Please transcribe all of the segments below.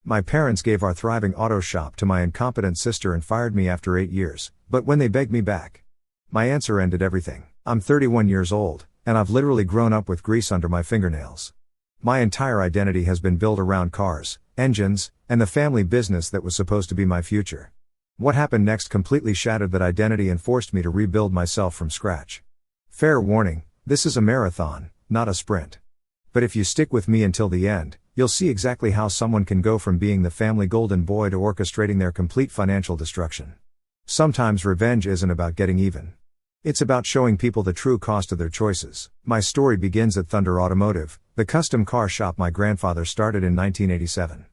My parents gave our thriving auto shop to my incompetent sister and fired me after 8 years, but when they begged me back, my answer ended everything. I'm 31 years old, and I've literally grown up with grease under my fingernails. My entire identity has been built around cars, engines, and the family business that was supposed to be my future. What happened next completely shattered that identity and forced me to rebuild myself from scratch. Fair warning, this is a marathon, not a sprint. But if you stick with me until the end, you'll see exactly how someone can go from being the family golden boy to orchestrating their complete financial destruction. Sometimes revenge isn't about getting even. It's about showing people the true cost of their choices. My story begins at Thunder Automotive, the custom car shop my grandfather started in 1987.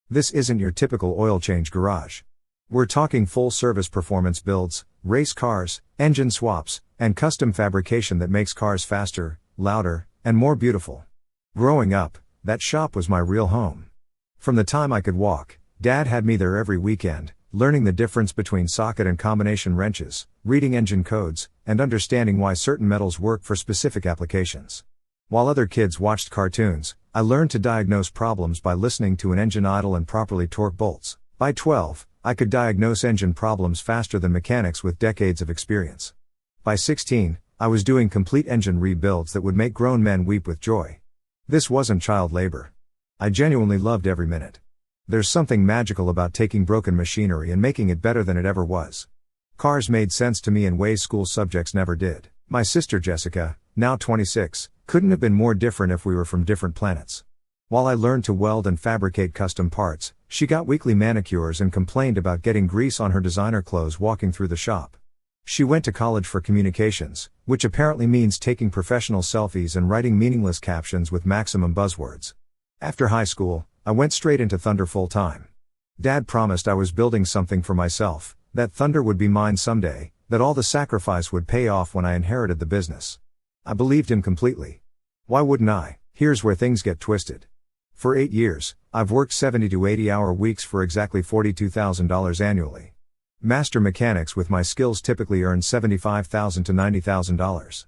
This isn't your typical oil change garage. We're talking full-service performance builds, race cars, engine swaps, and custom fabrication that makes cars faster, louder, and more beautiful. Growing up, that shop was my real home. From the time I could walk, Dad had me there every weekend, learning the difference between socket and combination wrenches, reading engine codes, and understanding why certain metals work for specific applications. While other kids watched cartoons, I learned to diagnose problems by listening to an engine idle and properly torque bolts. By 12, I could diagnose engine problems faster than mechanics with decades of experience. By 16, I was doing complete engine rebuilds that would make grown men weep with joy. This wasn't child labor. I genuinely loved every minute. There's something magical about taking broken machinery and making it better than it ever was. Cars made sense to me in ways school subjects never did. My sister Jessica, now 26, couldn't have been more different if we were from different planets. While I learned to weld and fabricate custom parts, she got weekly manicures and complained about getting grease on her designer clothes walking through the shop. She went to college for communications, which apparently means taking professional selfies and writing meaningless captions with maximum buzzwords. After high school, I went straight into Thunder full-time. Dad promised I was building something for myself, that Thunder would be mine someday, that all the sacrifice would pay off when I inherited the business. I believed him completely. Why wouldn't I? Here's where things get twisted. For 8 years, I've worked 70 to 80-hour weeks for exactly $42,000 annually. Master mechanics with my skills typically earn $75,000 to $90,000.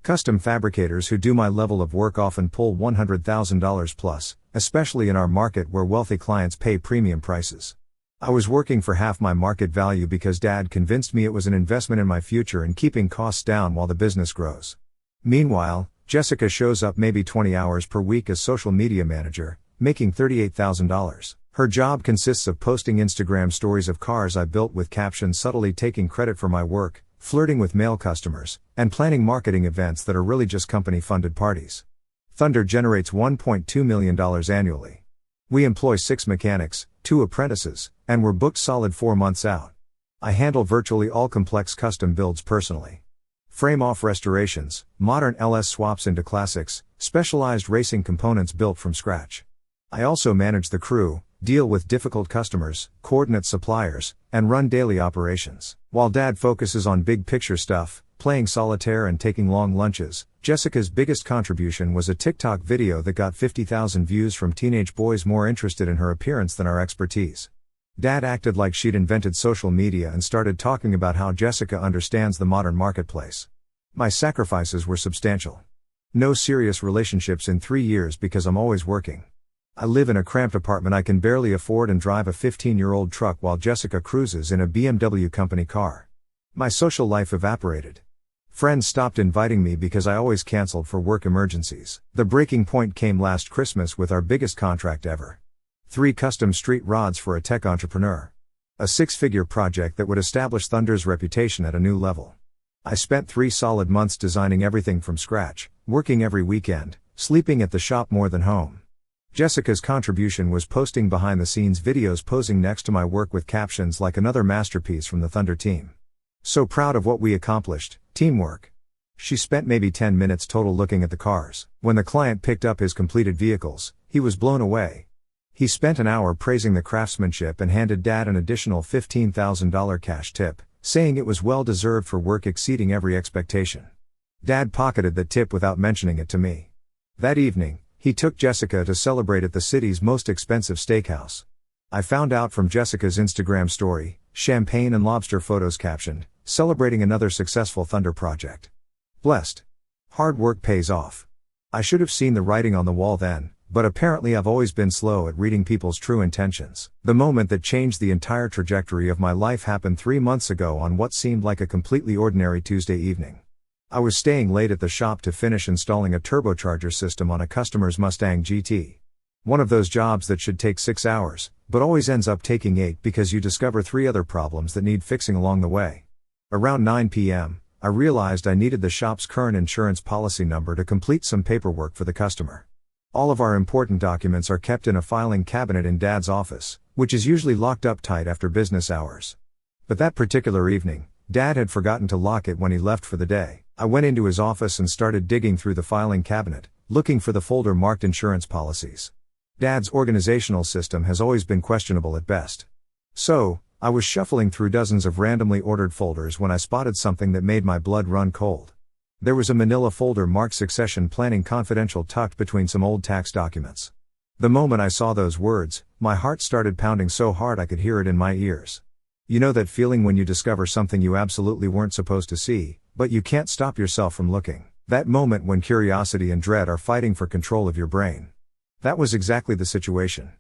Custom fabricators who do my level of work often pull $100,000 plus, especially in our market where wealthy clients pay premium prices. I was working for half my market value because Dad convinced me it was an investment in my future and keeping costs down while the business grows. Meanwhile, Jessica shows up maybe 20 hours per week as social media manager, making $38,000. Her job consists of posting Instagram stories of cars I built with captions subtly taking credit for my work, flirting with male customers, and planning marketing events that are really just company-funded parties. Thunder generates $1.2 million annually. We employ 6 mechanics, 2 apprentices, and we're booked solid 4 months out. I handle virtually all complex custom builds personally. Frame-off restorations, modern LS swaps into classics, specialized racing components built from scratch. I also manage the crew, deal with difficult customers, coordinate suppliers, and run daily operations. While Dad focuses on big picture stuff, playing solitaire and taking long lunches, Jessica's biggest contribution was a TikTok video that got 50,000 views from teenage boys more interested in her appearance than our expertise. Dad acted like she'd invented social media and started talking about how Jessica understands the modern marketplace. My sacrifices were substantial. No serious relationships in 3 years because I'm always working. I live in a cramped apartment I can barely afford and drive a 15-year-old truck while Jessica cruises in a BMW company car. My social life evaporated. Friends stopped inviting me because I always canceled for work emergencies. The breaking point came last Christmas with our biggest contract ever. 3 custom street rods for a tech entrepreneur. A 6-figure project that would establish Thunder's reputation at a new level. I spent 3 solid months designing everything from scratch, working every weekend, sleeping at the shop more than home. Jessica's contribution was posting behind-the-scenes videos posing next to my work with captions like another masterpiece from the Thunder team. So proud of what we accomplished, teamwork. She spent maybe 10 minutes total looking at the cars. When the client picked up his completed vehicles, he was blown away. He spent an hour praising the craftsmanship and handed Dad an additional $15,000 cash tip, saying it was well-deserved for work exceeding every expectation. Dad pocketed the tip without mentioning it to me. That evening, he took Jessica to celebrate at the city's most expensive steakhouse. I found out from Jessica's Instagram story, champagne and lobster photos captioned, celebrating another successful Thunder project. Blessed. Hard work pays off. I should have seen the writing on the wall then, but apparently I've always been slow at reading people's true intentions. The moment that changed the entire trajectory of my life happened 3 months ago on what seemed like a completely ordinary Tuesday evening. I was staying late at the shop to finish installing a turbocharger system on a customer's Mustang GT. One of those jobs that should take 6 hours, but always ends up taking 8 because you discover 3 other problems that need fixing along the way. Around 9 p.m., I realized I needed the shop's current insurance policy number to complete some paperwork for the customer. All of our important documents are kept in a filing cabinet in Dad's office, which is usually locked up tight after business hours. But that particular evening, Dad had forgotten to lock it when he left for the day. I went into his office and started digging through the filing cabinet, looking for the folder marked insurance policies. Dad's organizational system has always been questionable at best. So, I was shuffling through dozens of randomly ordered folders when I spotted something that made my blood run cold. There was a manila folder marked Succession Planning Confidential tucked between some old tax documents. The moment I saw those words, my heart started pounding so hard I could hear it in my ears. You know that feeling when you discover something you absolutely weren't supposed to see, but you can't stop yourself from looking. That moment when curiosity and dread are fighting for control of your brain. That was exactly the situation.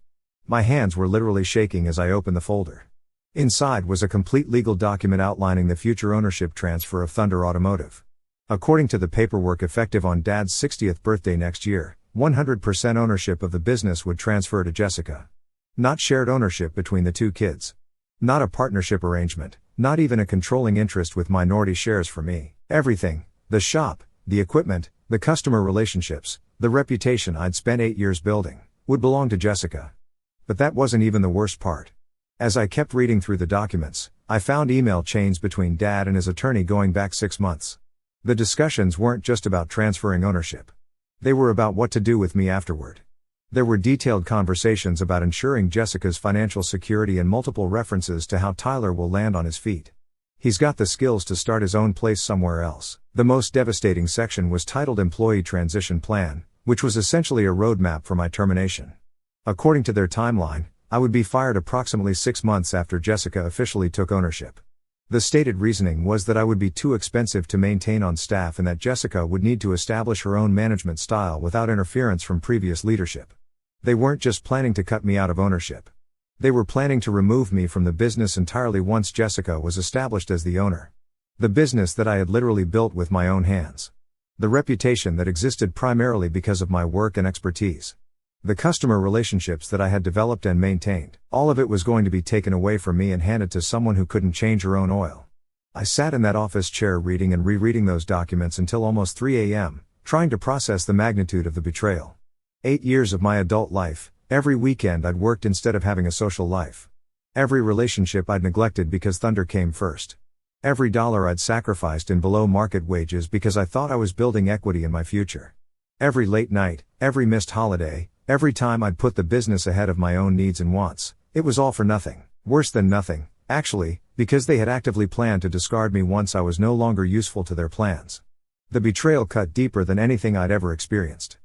My hands were literally shaking as I opened the folder. Inside was a complete legal document outlining the future ownership transfer of Thunder Automotive. According to the paperwork effective on Dad's 60th birthday next year, 100% ownership of the business would transfer to Jessica. Not shared ownership between the 2 kids. Not a partnership arrangement, not even a controlling interest with minority shares for me. Everything, the shop, the equipment, the customer relationships, the reputation I'd spent 8 years building, would belong to Jessica. But that wasn't even the worst part. As I kept reading through the documents, I found email chains between Dad and his attorney going back 6 months. The discussions weren't just about transferring ownership. They were about what to do with me afterward. There were detailed conversations about ensuring Jessica's financial security and multiple references to how Tyler will land on his feet. He's got the skills to start his own place somewhere else. The most devastating section was titled Employee Transition Plan, which was essentially a roadmap for my termination. According to their timeline, I would be fired approximately 6 months after Jessica officially took ownership. The stated reasoning was that I would be too expensive to maintain on staff and that Jessica would need to establish her own management style without interference from previous leadership. They weren't just planning to cut me out of ownership. They were planning to remove me from the business entirely once Jessica was established as the owner. The business that I had literally built with my own hands. The reputation that existed primarily because of my work and expertise. The customer relationships that I had developed and maintained. All of it was going to be taken away from me and handed to someone who couldn't change her own oil. I sat in that office chair reading and rereading those documents until almost 3 a.m., trying to process the magnitude of the betrayal. 8 years of my adult life, every weekend I'd worked instead of having a social life. Every relationship I'd neglected because Thunder came first. Every dollar I'd sacrificed in below market wages because I thought I was building equity in my future. Every late night, every missed holiday, every time I'd put the business ahead of my own needs and wants, it was all for nothing. Worse than nothing, actually, because they had actively planned to discard me once I was no longer useful to their plans. The betrayal cut deeper than anything I'd ever experienced.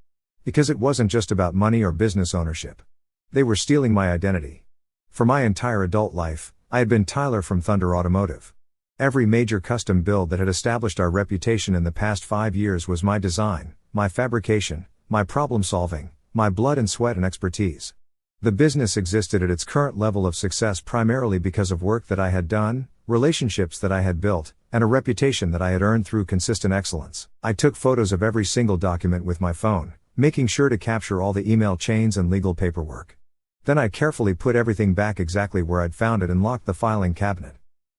Because it wasn't just about money or business ownership. They were stealing my identity. For my entire adult life, I had been Tyler from Thunder Automotive. Every major custom build that had established our reputation in the past 5 years was my design, my fabrication, my problem solving, my blood and sweat and expertise. The business existed at its current level of success primarily because of work that I had done, relationships that I had built, and a reputation that I had earned through consistent excellence. I took photos of every single document with my phone, making sure to capture all the email chains and legal paperwork. Then I carefully put everything back exactly where I'd found it and locked the filing cabinet.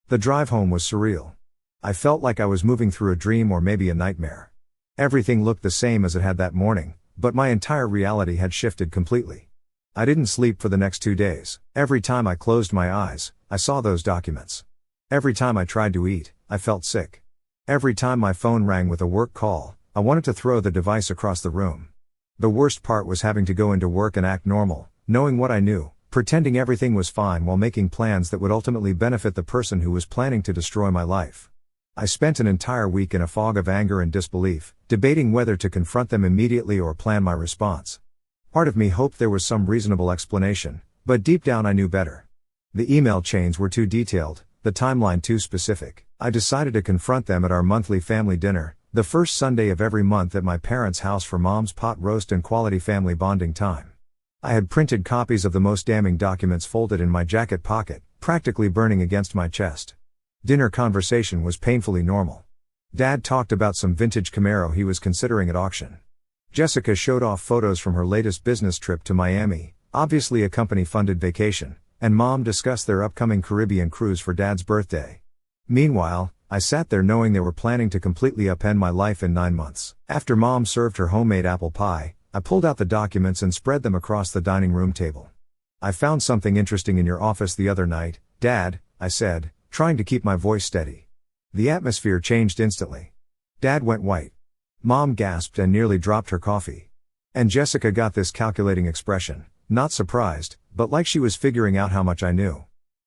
The drive home was surreal. I felt like I was moving through a dream or maybe a nightmare. Everything looked the same as it had that morning, but my entire reality had shifted completely. I didn't sleep for the next 2 days. Every time I closed my eyes, I saw those documents. Every time I tried to eat, I felt sick. Every time my phone rang with a work call, I wanted to throw the device across the room. The worst part was having to go into work and act normal, knowing what I knew, pretending everything was fine while making plans that would ultimately benefit the person who was planning to destroy my life. I spent an entire week in a fog of anger and disbelief, debating whether to confront them immediately or plan my response. Part of me hoped there was some reasonable explanation, but deep down I knew better. The email chains were too detailed, the timeline too specific. I decided to confront them at our monthly family dinner, The first Sunday of every month at my parents' house for Mom's pot roast and quality family bonding time. I had printed copies of the most damning documents folded in my jacket pocket, practically burning against my chest. Dinner conversation was painfully normal. Dad talked about some vintage Camaro he was considering at auction. Jessica showed off photos from her latest business trip to Miami, obviously a company-funded vacation, and Mom discussed their upcoming Caribbean cruise for Dad's birthday. Meanwhile, I sat there knowing they were planning to completely upend my life in 9 months. After Mom served her homemade apple pie, I pulled out the documents and spread them across the dining room table. "I found something interesting in your office the other night, Dad," I said, trying to keep my voice steady. The atmosphere changed instantly. Dad went white. Mom gasped and nearly dropped her coffee. And Jessica got this calculating expression, not surprised, but like she was figuring out how much I knew.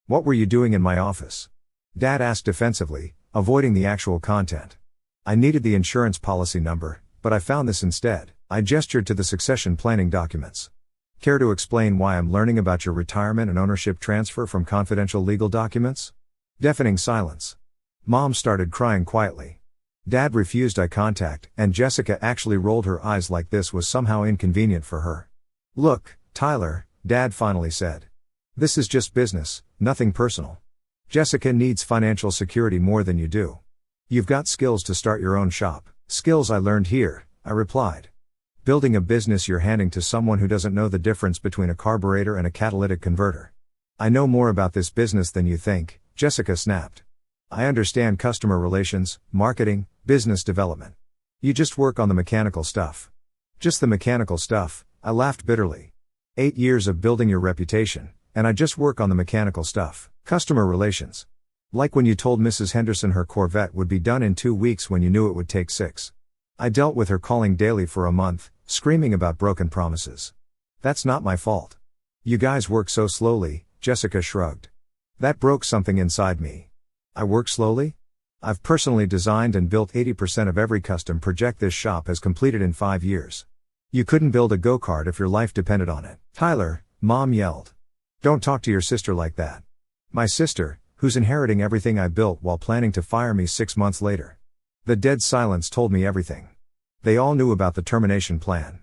"What were you doing in my office?" Dad asked defensively, avoiding the actual content. "I needed the insurance policy number, but I found this instead." I gestured to the succession planning documents. "Care to explain why I'm learning about your retirement and ownership transfer from confidential legal documents?" Deafening silence. Mom started crying quietly. Dad refused eye contact, and Jessica actually rolled her eyes like this was somehow inconvenient for her. "Look, Tyler," Dad finally said. "This is just business, nothing personal. Jessica needs financial security more than you do. You've got skills to start your own shop." "Skills I learned here," I replied. "Building a business you're handing to someone who doesn't know the difference between a carburetor and a catalytic converter." "I know more about this business than you think," Jessica snapped. "I understand customer relations, marketing, business development. You just work on the mechanical stuff." "Just the mechanical stuff," I laughed bitterly. 8 years of building your reputation, and I just work on the mechanical stuff. Customer relations. Like when you told Mrs. Henderson her Corvette would be done in 2 weeks when you knew it would take 6. I dealt with her calling daily for a month, screaming about broken promises. "That's not my fault. You guys work so slowly," Jessica shrugged. That broke something inside me. "I work slowly? I've personally designed and built 80% of every custom project this shop has completed in 5 years. You couldn't build a go-kart if your life depended on it." "Tyler," Mom yelled. "Don't talk to your sister like that." "My sister, who's inheriting everything I built while planning to fire me 6 months later." The dead silence told me everything. They all knew about the termination plan.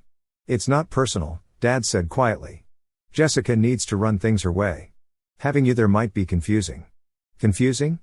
"It's not personal," Dad said quietly. "Jessica needs to run things her way. Having you there might be confusing." "Confusing?"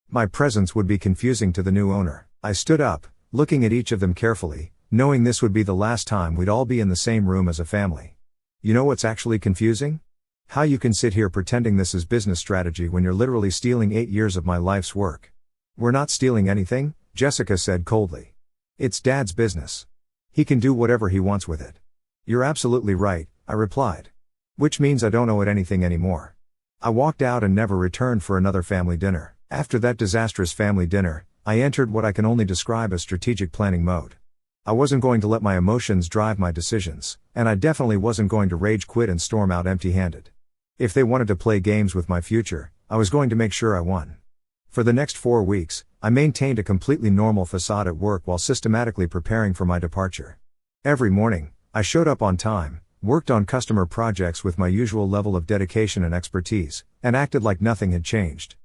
"My presence would be confusing to the new owner." I stood up, looking at each of them carefully, knowing this would be the last time we'd all be in the same room as a family. "You know what's actually confusing? How you can sit here pretending this is business strategy when you're literally stealing 8 years of my life's work." "We're not stealing anything," Jessica said coldly. "It's Dad's business. He can do whatever he wants with it." "You're absolutely right," I replied. "Which means I don't owe it anything anymore." I walked out and never returned for another family dinner. After that disastrous family dinner, I entered what I can only describe as strategic planning mode. I wasn't going to let my emotions drive my decisions, and I definitely wasn't going to rage quit and storm out empty-handed. If they wanted to play games with my future, I was going to make sure I won. For the next 4 weeks, I maintained a completely normal facade at work while systematically preparing for my departure. Every morning, I showed up on time, worked on customer projects with my usual level of dedication and expertise, and acted like nothing had changed.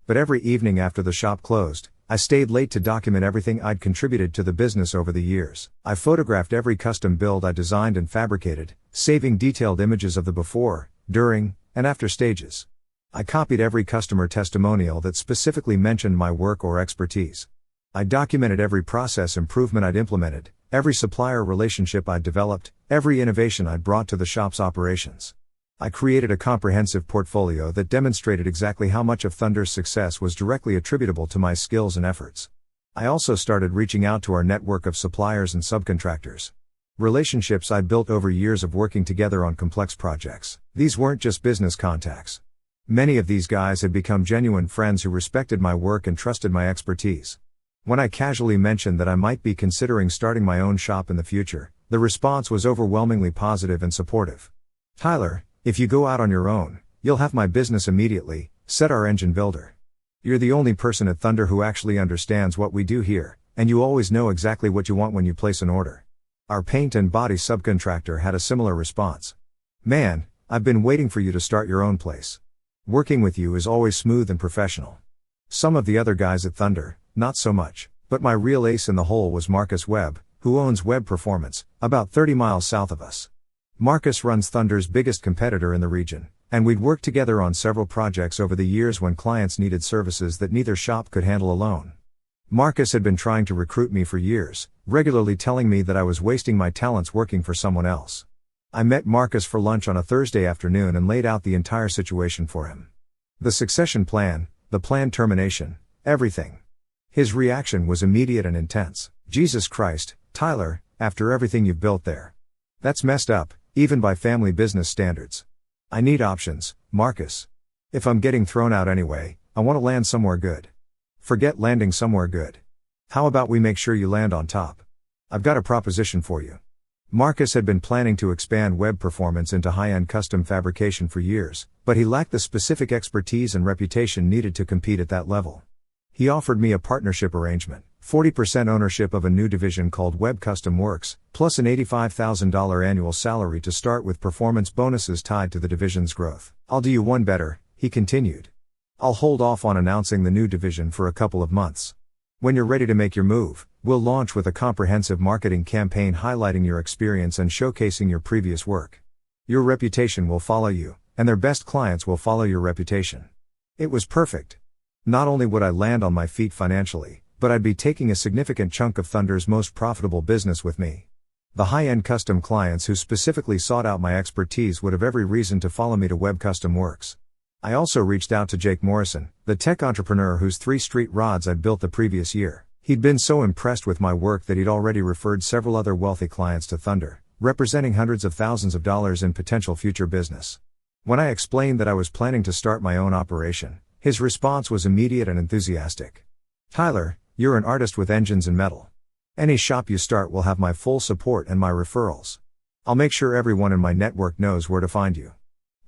But every evening after the shop closed, I stayed late to document everything I'd contributed to the business over the years. I photographed every custom build I designed and fabricated, saving detailed images of the before, during, and after stages. I copied every customer testimonial that specifically mentioned my work or expertise. I documented every process improvement I'd implemented, every supplier relationship I'd developed, every innovation I'd brought to the shop's operations. I created a comprehensive portfolio that demonstrated exactly how much of Thunder's success was directly attributable to my skills and efforts. I also started reaching out to our network of suppliers and subcontractors. Relationships I'd built over years of working together on complex projects. These weren't just business contacts. Many of these guys had become genuine friends who respected my work and trusted my expertise. When I casually mentioned that I might be considering starting my own shop in the future, the response was overwhelmingly positive and supportive. "Tyler, if you go out on your own, you'll have my business immediately," said our engine builder. "You're the only person at Thunder who actually understands what we do here, and you always know exactly what you want when you place an order." Our paint and body subcontractor had a similar response. "Man, I've been waiting for you to start your own place. Working with you is always smooth and professional." Some of the other guys at Thunder, not so much. But my real ace in the hole was Marcus Webb, who owns Web Performance, about 30 miles south of us. Marcus runs Thunder's biggest competitor in the region, and we'd worked together on several projects over the years when clients needed services that neither shop could handle alone. Marcus had been trying to recruit me for years, regularly telling me that I was wasting my talents working for someone else. I met Marcus for lunch on a Thursday afternoon and laid out the entire situation for him. The succession plan, the planned termination, everything. His reaction was immediate and intense. "Jesus Christ, Tyler, after everything you've built there. That's messed up, even by family business standards. I need options, Marcus. If I'm getting thrown out anyway, I want to land somewhere good. Forget landing somewhere good. How about we make sure you land on top? I've got a proposition for you." Marcus had been planning to expand Web Performance into high-end custom fabrication for years, but he lacked the specific expertise and reputation needed to compete at that level. He offered me a partnership arrangement, 40% ownership of a new division called Web Custom Works, plus an $85,000 annual salary to start with performance bonuses tied to the division's growth. "I'll do you one better," he continued. "I'll hold off on announcing the new division for a couple of months. When you're ready to make your move, we'll launch with a comprehensive marketing campaign highlighting your experience and showcasing your previous work. Your reputation will follow you, and their best clients will follow your reputation." It was perfect. Not only would I land on my feet financially, but I'd be taking a significant chunk of Thunder's most profitable business with me. The high-end custom clients who specifically sought out my expertise would have every reason to follow me to Web Custom Works. I also reached out to Jake Morrison, the tech entrepreneur whose 3 street rods I'd built the previous year. He'd been so impressed with my work that he'd already referred several other wealthy clients to Thunder, representing hundreds of thousands of dollars in potential future business. When I explained that I was planning to start my own operation, his response was immediate and enthusiastic. "Tyler, you're an artist with engines and metal. Any shop you start will have my full support and my referrals. I'll make sure everyone in my network knows where to find you."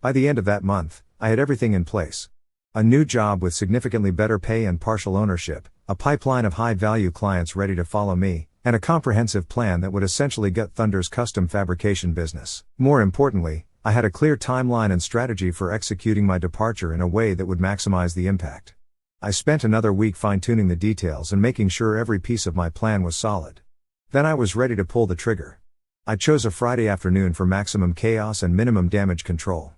By the end of that month, I had everything in place. A new job with significantly better pay and partial ownership, a pipeline of high-value clients ready to follow me, and a comprehensive plan that would essentially gut Thunder's custom fabrication business. More importantly, I had a clear timeline and strategy for executing my departure in a way that would maximize the impact. I spent another week fine-tuning the details and making sure every piece of my plan was solid. Then I was ready to pull the trigger. I chose a Friday afternoon for maximum chaos and minimum damage control.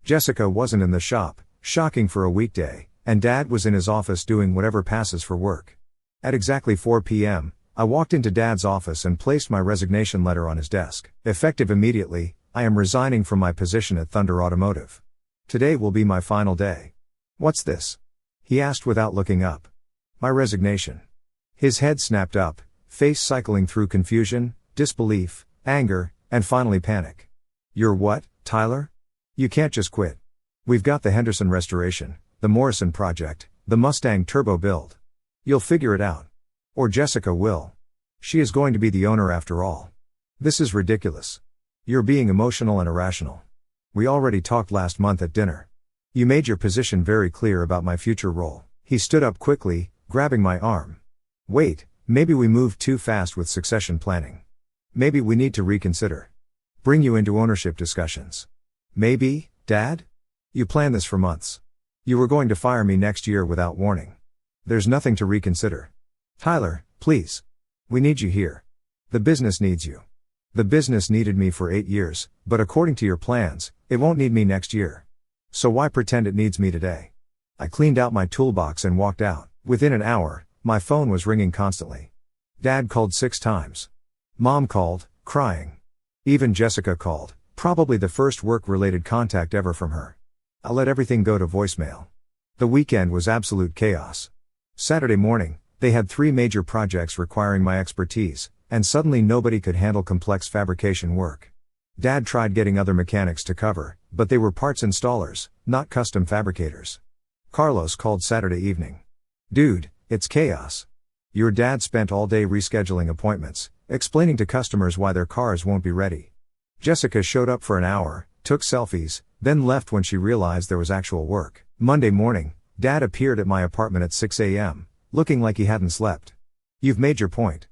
Jessica wasn't in the shop, shocking for a weekday, and Dad was in his office doing whatever passes for work. At exactly 4 p.m., I walked into Dad's office and placed my resignation letter on his desk. Effective immediately, I am resigning from my position at Thunder Automotive. Today will be my final day. "What's this?" he asked without looking up. "My resignation." His head snapped up, face cycling through confusion, disbelief, anger, and finally panic. "You're what, Tyler? You can't just quit. We've got the Henderson restoration, the Morrison project, the Mustang turbo build. You'll figure it out. Or Jessica will. She is going to be the owner after all. This is ridiculous. You're being emotional and irrational. We already talked last month at dinner. You made your position very clear about my future role." He stood up quickly, grabbing my arm. "Wait, maybe we moved too fast with succession planning. Maybe we need to reconsider. Bring you into ownership discussions." "Maybe, Dad? You planned this for months. You were going to fire me next year without warning. There's nothing to reconsider. Tyler, please. We need you here. The business needs you. The business needed me for 8 years, but according to your plans, it won't need me next year. So why pretend it needs me today?" I cleaned out my toolbox and walked out. Within an hour, my phone was ringing constantly. Dad called 6 times. Mom called, crying. Even Jessica called, probably the first work-related contact ever from her. I let everything go to voicemail. The weekend was absolute chaos. Saturday morning, they had 3 major projects requiring my expertise, and suddenly nobody could handle complex fabrication work. Dad tried getting other mechanics to cover, but they were parts installers, not custom fabricators. Carlos called Saturday evening. "Dude, it's chaos. Your dad spent all day rescheduling appointments, explaining to customers why their cars won't be ready. Jessica showed up for an hour, took selfies, then left when she realized there was actual work. Monday morning, Dad appeared at my apartment at 6 a.m., looking like he hadn't slept. You've made your point.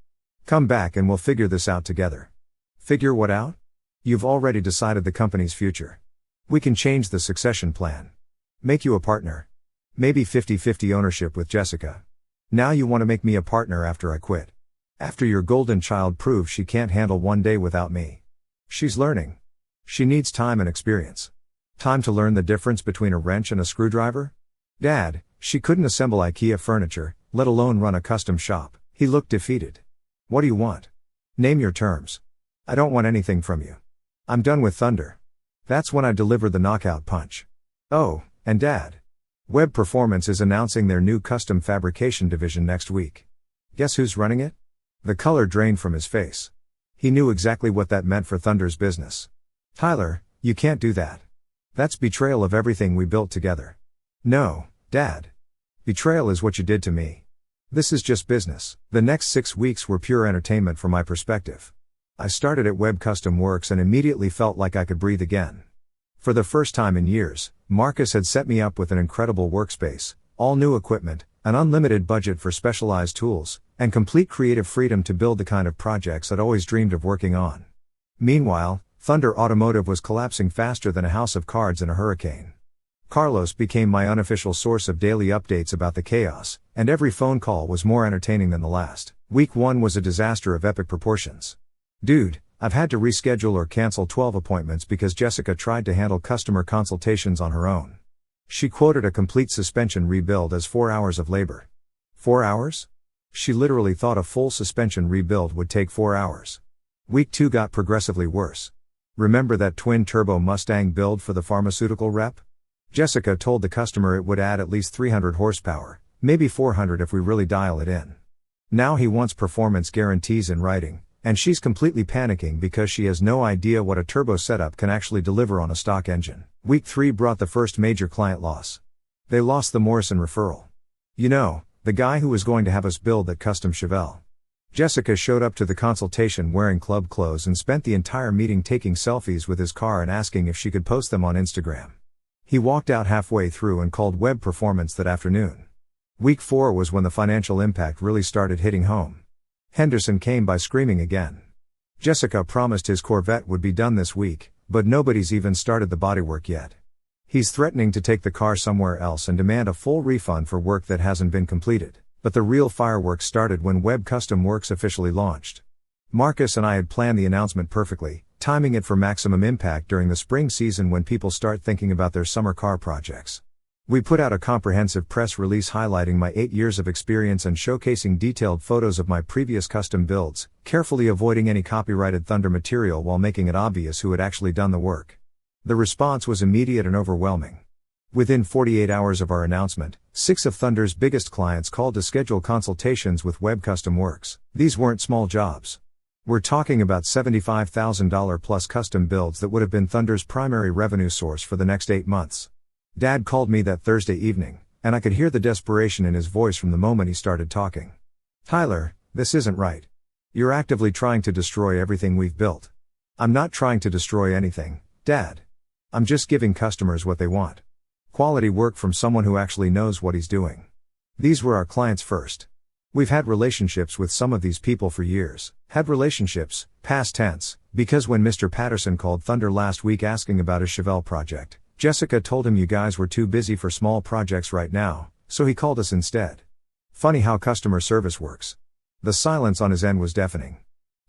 Come back and we'll figure this out together." "Figure what out?" "You've already decided the company's future. We can change the succession plan. Make you a partner. Maybe 50-50 ownership with Jessica. Now you want to make me a partner after I quit. After your golden child proves she can't handle one day without me. She's learning. She needs time and experience. Time to learn the difference between a wrench and a screwdriver? Dad, she couldn't assemble IKEA furniture, let alone run a custom shop. He looked defeated. What do you want? Name your terms. I don't want anything from you. I'm done with Thunder. That's when I delivered the knockout punch. Oh, and Dad. Web Performance is announcing their new custom fabrication division next week. Guess who's running it? The color drained from his face. He knew exactly what that meant for Thunder's business. Tyler, you can't do that. That's betrayal of everything we built together. No, Dad. Betrayal is what you did to me. This is just business. The next 6 weeks were pure entertainment from my perspective. I started at Web Custom Works and immediately felt like I could breathe again. For the first time in years, Marcus had set me up with an incredible workspace, all new equipment, an unlimited budget for specialized tools, and complete creative freedom to build the kind of projects I'd always dreamed of working on. Meanwhile, Thunder Automotive was collapsing faster than a house of cards in a hurricane. Carlos became my unofficial source of daily updates about the chaos, and every phone call was more entertaining than the last. Week 1 was a disaster of epic proportions. Dude, I've had to reschedule or cancel 12 appointments because Jessica tried to handle customer consultations on her own. She quoted a complete suspension rebuild as 4 hours of labor. 4 hours? She literally thought a full suspension rebuild would take 4 hours. Week 2 got progressively worse. Remember that twin-turbo Mustang build for the pharmaceutical rep? Jessica told the customer it would add at least 300 horsepower, maybe 400 if we really dial it in. Now he wants performance guarantees in writing, and she's completely panicking because she has no idea what a turbo setup can actually deliver on a stock engine. Week 3 brought the first major client loss. They lost the Morrison referral. You know, the guy who was going to have us build that custom Chevelle. Jessica showed up to the consultation wearing club clothes and spent the entire meeting taking selfies with his car and asking if she could post them on Instagram. He walked out halfway through and called Web Performance that afternoon. Week 4 was when the financial impact really started hitting home. Henderson came by screaming again. Jessica promised his Corvette would be done this week, but nobody's even started the bodywork yet. He's threatening to take the car somewhere else and demand a full refund for work that hasn't been completed. But the real fireworks started when Web Custom Works officially launched. Marcus and I had planned the announcement perfectly, timing it for maximum impact during the spring season when people start thinking about their summer car projects. We put out a comprehensive press release highlighting my 8 years of experience and showcasing detailed photos of my previous custom builds, carefully avoiding any copyrighted Thunder material while making it obvious who had actually done the work. The response was immediate and overwhelming. Within 48 hours of our announcement, 6 of Thunder's biggest clients called to schedule consultations with Web Custom Works. These weren't small jobs. We're talking about $75,000 plus custom builds that would have been Thunder's primary revenue source for the next 8 months. Dad called me that Thursday evening, and I could hear the desperation in his voice from the moment he started talking. Tyler, this isn't right. You're actively trying to destroy everything we've built. I'm not trying to destroy anything, Dad. I'm just giving customers what they want. Quality work from someone who actually knows what he's doing. These were our clients first. We've had relationships with some of these people for years. Had relationships, past tense, because when Mr. Patterson called Thunder last week asking about his Chevelle project, Jessica told him you guys were too busy for small projects right now, so he called us instead. Funny how customer service works. The silence on his end was deafening.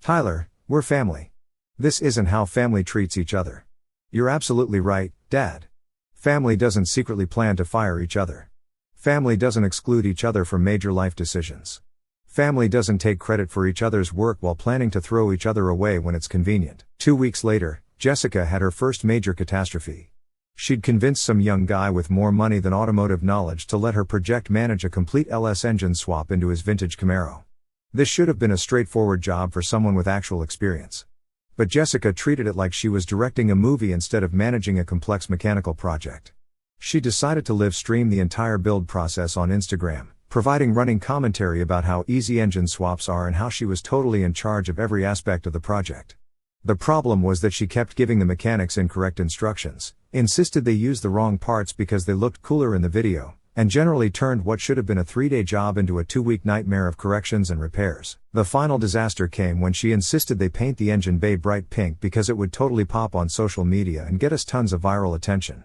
Tyler, we're family. This isn't how family treats each other. You're absolutely right, Dad. Family doesn't secretly plan to fire each other. Family doesn't exclude each other from major life decisions. Family doesn't take credit for each other's work while planning to throw each other away when it's convenient. 2 weeks later, Jessica had her first major catastrophe. She'd convinced some young guy with more money than automotive knowledge to let her project manage a complete LS engine swap into his vintage Camaro. This should have been a straightforward job for someone with actual experience. But Jessica treated it like she was directing a movie instead of managing a complex mechanical project. She decided to live stream the entire build process on Instagram, providing running commentary about how easy engine swaps are and how she was totally in charge of every aspect of the project. The problem was that she kept giving the mechanics incorrect instructions, insisted they used the wrong parts because they looked cooler in the video, and generally turned what should have been a 3-day job into a 2-week nightmare of corrections and repairs. The final disaster came when she insisted they paint the engine bay bright pink because it would totally pop on social media and get us tons of viral attention.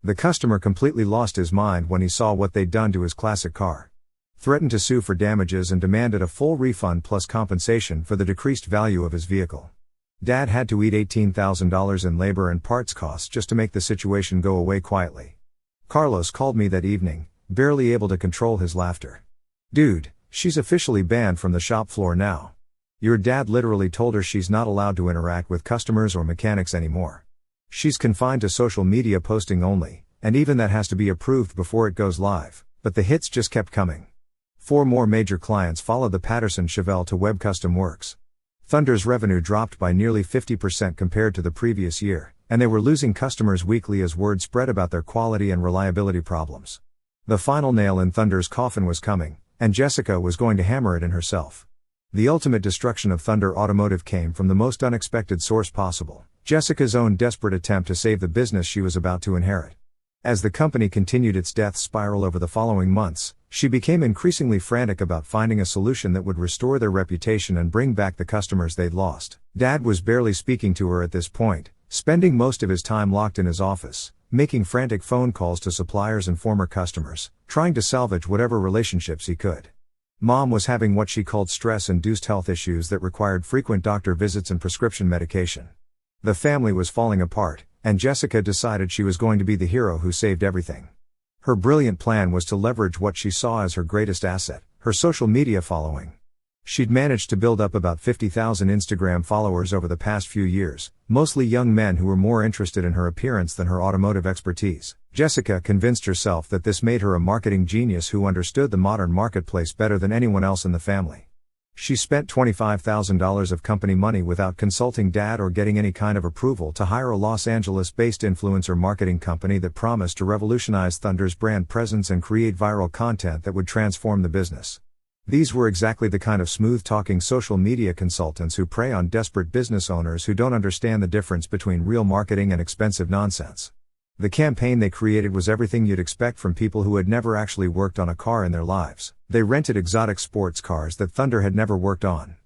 The customer completely lost his mind when he saw what they'd done to his classic car. threatened to sue for damages and demanded a full refund plus compensation for the decreased value of his vehicle. Dad had to eat $18,000 in labor and parts costs just to make the situation go away quietly. Carlos called me that evening, barely able to control his laughter. "Dude, she's officially banned from the shop floor now. Your dad literally told her she's not allowed to interact with customers or mechanics anymore. She's confined to social media posting only, and even that has to be approved before it goes live." But the hits just kept coming. 4 more major clients followed the Patterson-Chevelle to Web Custom Works. Thunder's revenue dropped by nearly 50% compared to the previous year, and they were losing customers weekly as word spread about their quality and reliability problems. The final nail in Thunder's coffin was coming, and Jessica was going to hammer it in herself. The ultimate destruction of Thunder Automotive came from the most unexpected source possible: Jessica's own desperate attempt to save the business she was about to inherit. As the company continued its death spiral over the following months, she became increasingly frantic about finding a solution that would restore their reputation and bring back the customers they'd lost. Dad was barely speaking to her at this point, spending most of his time locked in his office, making frantic phone calls to suppliers and former customers, trying to salvage whatever relationships he could. Mom was having what she called stress-induced health issues that required frequent doctor visits and prescription medication. The family was falling apart, and Jessica decided she was going to be the hero who saved everything. Her brilliant plan was to leverage what she saw as her greatest asset: her social media following. She'd managed to build up about 50,000 Instagram followers over the past few years, mostly young men who were more interested in her appearance than her automotive expertise. Jessica convinced herself that this made her a marketing genius who understood the modern marketplace better than anyone else in the family. She spent $25,000 of company money without consulting Dad or getting any kind of approval to hire a Los Angeles-based influencer marketing company that promised to revolutionize Thunder's brand presence and create viral content that would transform the business. These were exactly the kind of smooth-talking social media consultants who prey on desperate business owners who don't understand the difference between real marketing and expensive nonsense. The campaign they created was everything you'd expect from people who had never actually worked on a car in their lives. They rented exotic sports cars that Thunder had never worked on,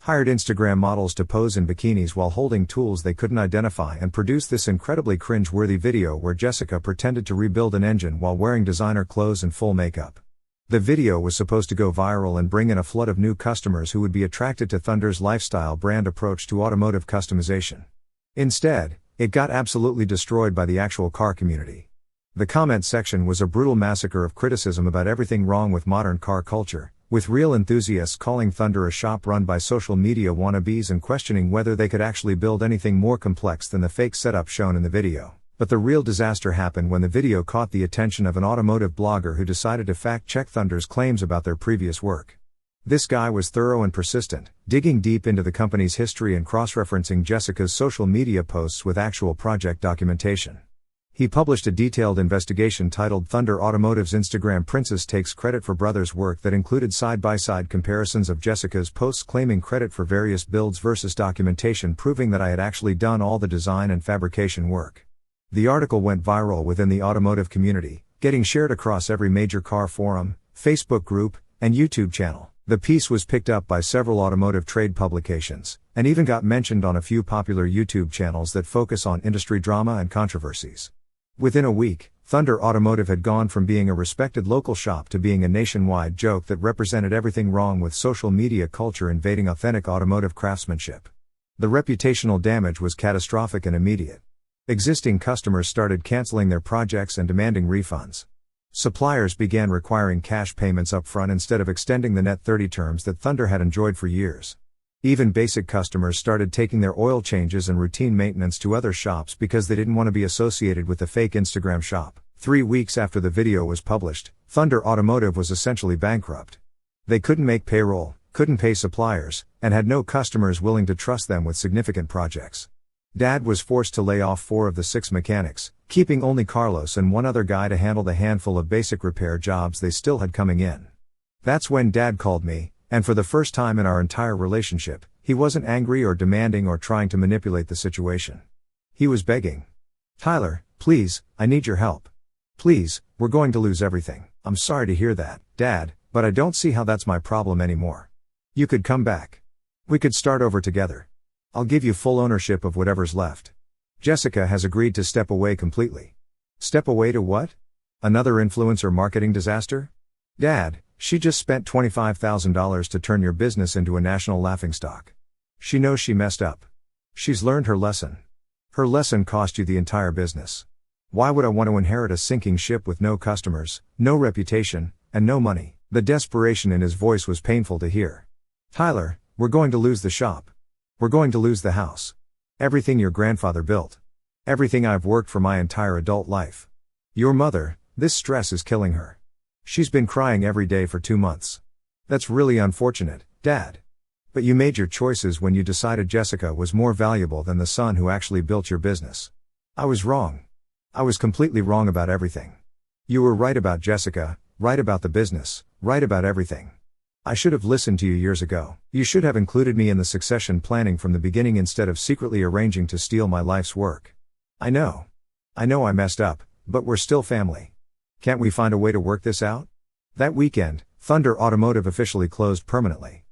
hired Instagram models to pose in bikinis while holding tools they couldn't identify, and produced this incredibly cringe-worthy video where Jessica pretended to rebuild an engine while wearing designer clothes and full makeup. The video was supposed to go viral and bring in a flood of new customers who would be attracted to Thunder's lifestyle brand approach to automotive customization. Instead, it got absolutely destroyed by the actual car community. The comment section was a brutal massacre of criticism about everything wrong with modern car culture, with real enthusiasts calling Thunder a shop run by social media wannabes and questioning whether they could actually build anything more complex than the fake setup shown in the video. But the real disaster happened when the video caught the attention of an automotive blogger who decided to fact-check Thunder's claims about their previous work. This guy was thorough and persistent, digging deep into the company's history and cross-referencing Jessica's social media posts with actual project documentation. He published a detailed investigation titled "Thunder Automotive's Instagram Princess Takes Credit for Brothers' Work" that included side-by-side comparisons of Jessica's posts claiming credit for various builds versus documentation proving that I had actually done all the design and fabrication work. The article went viral within the automotive community, getting shared across every major car forum, Facebook group, and YouTube channel. The piece was picked up by several automotive trade publications, and even got mentioned on a few popular YouTube channels that focus on industry drama and controversies. Within a week, Thunder Automotive had gone from being a respected local shop to being a nationwide joke that represented everything wrong with social media culture invading authentic automotive craftsmanship. The reputational damage was catastrophic and immediate. Existing customers started canceling their projects and demanding refunds. Suppliers began requiring cash payments up front instead of extending the net 30 terms that Thunder had enjoyed for years. Even basic customers started taking their oil changes and routine maintenance to other shops because they didn't want to be associated with the fake Instagram shop. 3 weeks after the video was published, Thunder Automotive was essentially bankrupt. They couldn't make payroll, couldn't pay suppliers, and had no customers willing to trust them with significant projects. Dad was forced to lay off 4 of the 6 mechanics, keeping only Carlos and one other guy to handle the handful of basic repair jobs they still had coming in. That's when Dad called me, and for the first time in our entire relationship, he wasn't angry or demanding or trying to manipulate the situation. He was begging. "Tyler, please, I need your help. Please, we're going to lose everything." "I'm sorry to hear that, Dad, but I don't see how that's my problem anymore. You could come back. We could start over together. I'll give you full ownership of whatever's left." Jessica has agreed to step away completely. Step away to what? Another influencer marketing disaster? Dad, she just spent $25,000 to turn your business into a national laughingstock. She knows she messed up. She's learned her lesson. Her lesson cost you the entire business. Why would I want to inherit a sinking ship with no customers, no reputation, and no money?" The desperation in his voice was painful to hear. "Tyler, we're going to lose the shop. We're going to lose the house. Everything your grandfather built. Everything I've worked for my entire adult life. Your mother, this stress is killing her. She's been crying every day for 2 months. That's really unfortunate, Dad. But you made your choices when you decided Jessica was more valuable than the son who actually built your business. I was wrong. I was completely wrong about everything. You were right about Jessica, right about the business, right about everything. I should have listened to you years ago. You should have included me in the succession planning from the beginning instead of secretly arranging to steal my life's work. I know I messed up, but we're still family. Can't we find a way to work this out?" That weekend, Thunder Automotive officially closed permanently.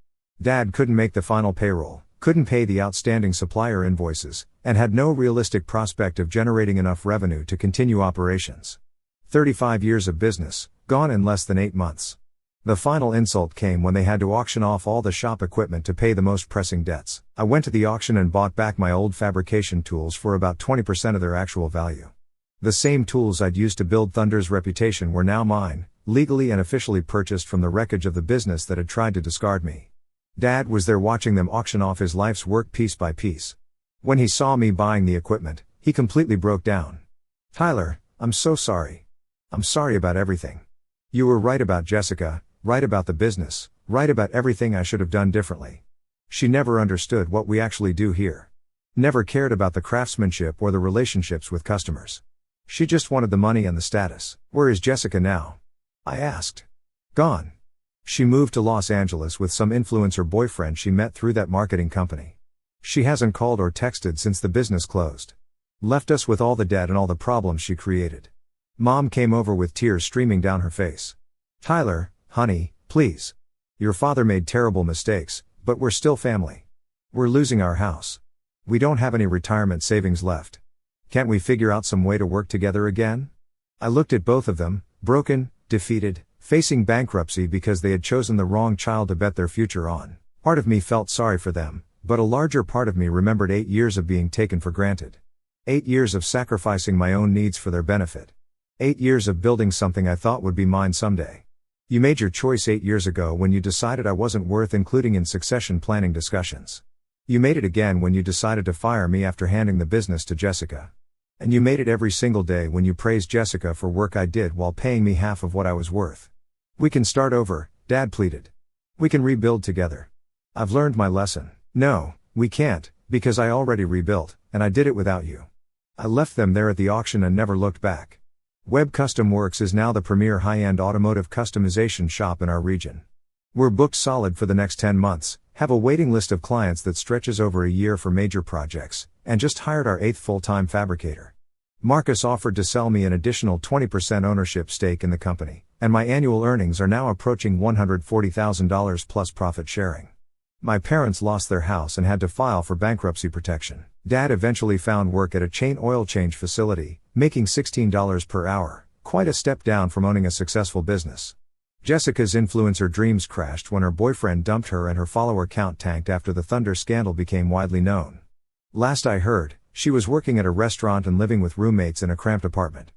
Dad couldn't make the final payroll, couldn't pay the outstanding supplier invoices, and had no realistic prospect of generating enough revenue to continue operations. 35 years of business, gone in less than 8 months. The final insult came when they had to auction off all the shop equipment to pay the most pressing debts. I went to the auction and bought back my old fabrication tools for about 20% of their actual value. The same tools I'd used to build Thunder's reputation were now mine, legally and officially purchased from the wreckage of the business that had tried to discard me. Dad was there watching them auction off his life's work piece by piece. When he saw me buying the equipment, he completely broke down. "Tyler, I'm so sorry. I'm sorry about everything. You were right about Jessica, right about the business, right about everything I should have done differently. She never understood what we actually do here. Never cared about the craftsmanship or the relationships with customers. She just wanted the money and the status." "Where is Jessica now?" I asked. "Gone. She moved to Los Angeles with some influencer boyfriend she met through that marketing company. She hasn't called or texted since the business closed. Left us with all the debt and all the problems she created." Mom came over with tears streaming down her face. "Tyler, honey, please. Your father made terrible mistakes, but we're still family. We're losing our house. We don't have any retirement savings left. Can't we figure out some way to work together again?" I looked at both of them, broken, defeated, facing bankruptcy because they had chosen the wrong child to bet their future on. Part of me felt sorry for them, but a larger part of me remembered 8 years of being taken for granted. 8 years of sacrificing my own needs for their benefit. 8 years of building something I thought would be mine someday. You made your choice 8 years ago when you decided I wasn't worth including in succession planning discussions. You made it again when you decided to fire me after handing the business to Jessica. And you made it every single day when you praised Jessica for work I did while paying me half of what I was worth. "We can start over," Dad pleaded. "We can rebuild together. I've learned my lesson." "No, we can't, because I already rebuilt, and I did it without you." I left them there at the auction and never looked back. Webb Custom Works is now the premier high-end automotive customization shop in our region. We're booked solid for the next 10 months, have a waiting list of clients that stretches over a year for major projects, and just hired our 8th full-time fabricator. Marcus offered to sell me an additional 20% ownership stake in the company, and my annual earnings are now approaching $140,000 plus profit sharing. My parents lost their house and had to file for bankruptcy protection. Dad eventually found work at a chain oil change facility, making $16 per hour, quite a step down from owning a successful business. Jessica's influencer dreams crashed when her boyfriend dumped her and her follower count tanked after the Thunder scandal became widely known. Last I heard, she was working at a restaurant and living with roommates in a cramped apartment.